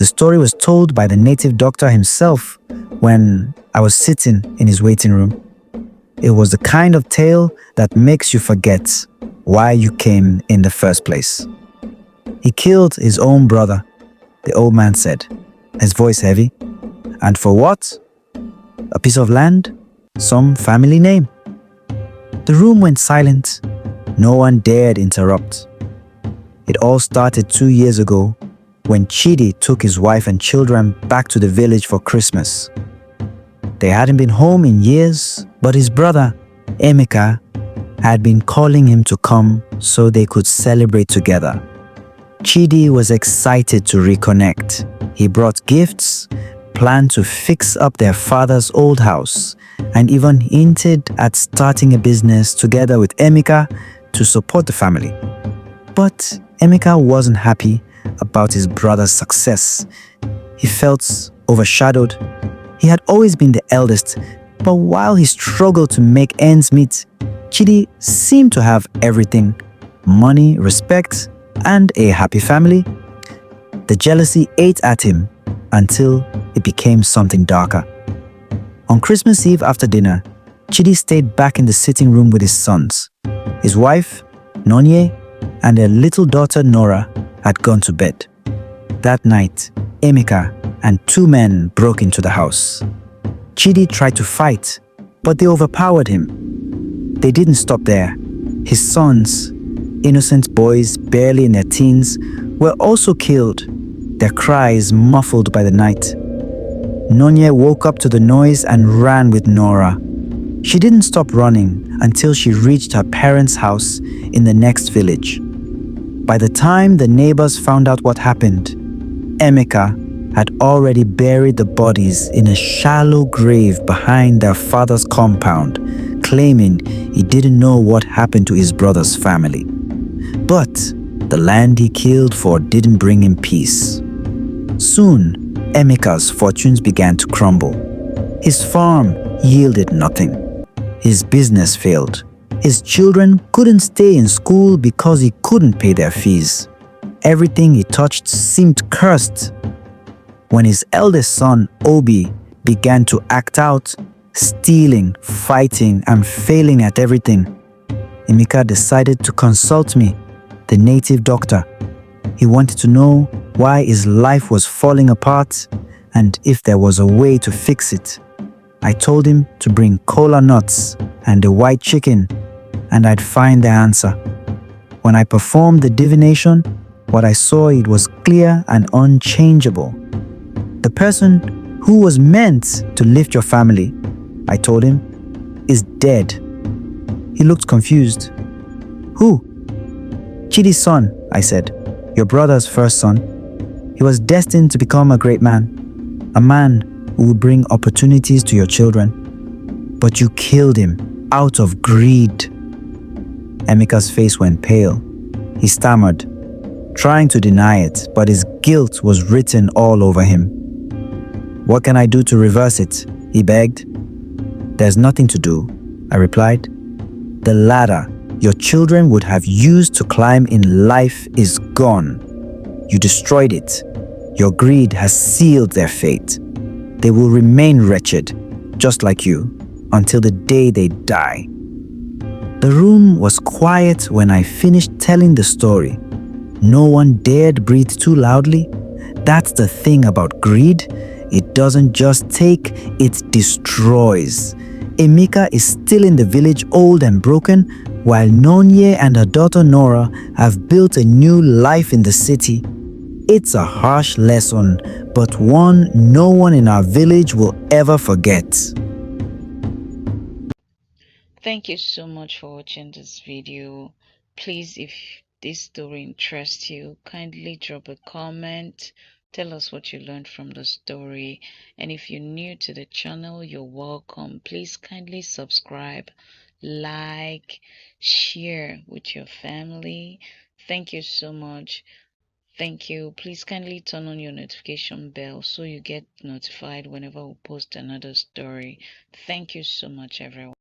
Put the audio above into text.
story was told by the native doctor himself when I was sitting in his waiting room. It was the kind of tale that makes you forget why you came in the first place. He killed his own brother, the old man said, his voice heavy. And for what? A piece of land? Some family name? The room went silent. No one dared interrupt. It all started 2 years ago when Chidi took his wife and children back to the village for Christmas. They hadn't been home in years, but his brother, Emeka, had been calling him to come so they could celebrate together. Chidi was excited to reconnect. He brought gifts, planned to fix up their father's old house, and even hinted at starting a business together with Emeka to support the family. But Emeka wasn't happy about his brother's success. He felt overshadowed. He had always been the eldest, but while he struggled to make ends meet, Chidi seemed to have everything: money, respect, and a happy family. The jealousy ate at him until it became something darker. On Christmas Eve after dinner, Chidi stayed back in the sitting room with his sons. His wife, Nonye, and their little daughter Nora had gone to bed. That night, Emeka and 2 men broke into the house. Chidi tried to fight, but they overpowered him. They didn't stop there. His sons, innocent boys barely in their teens, were also killed, their cries muffled by the night. Nonye woke up to the noise and ran with Nora. She didn't stop running until she reached her parents' house in the next village. By the time the neighbors found out what happened, Emeka had already buried the bodies in a shallow grave behind their father's compound, claiming he didn't know what happened to his brother's family. But the land he killed for didn't bring him peace. Soon, Emeka's fortunes began to crumble. His farm yielded nothing. His business failed. His children couldn't stay in school because he couldn't pay their fees. Everything he touched seemed cursed. When his eldest son, Obi, began to act out, stealing, fighting, and failing at everything, Emeka decided to consult me, the native doctor. He wanted to know why his life was falling apart and if there was a way to fix it. I told him to bring kola nuts and a white chicken, and I'd find the answer. When I performed the divination, what I saw, it was clear and unchangeable. The person who was meant to lift your family, I told him, is dead. He looked confused. Who? Chidi's son, I said. Your brother's first son. He was destined to become a great man. A man who would bring opportunities to your children. But you killed him out of greed. Emeka's face went pale. He stammered, trying to deny it, but his guilt was written all over him. What can I do to reverse it? He begged. There's nothing to do, I replied. The ladder your children would have used to climb in life is gone. You destroyed it. Your greed has sealed their fate. They will remain wretched, just like you, until the day they die. The room was quiet when I finished telling the story. No one dared breathe too loudly. That's the thing about greed. It doesn't just take, it destroys. Emeka is still in the village, old and broken, while Nonye and her daughter Nora have built a new life in the city. It's a harsh lesson, but one no one in our village will ever forget. Thank you so much for watching this video. Please, if this story interests you, kindly drop a comment. Tell us what you learned from the story. And if you're new to the channel, you're welcome. Please kindly subscribe, like, share with your family. Thank you so much. Thank you. Please kindly turn on your notification bell so you get notified whenever we post another story. Thank you so much, everyone.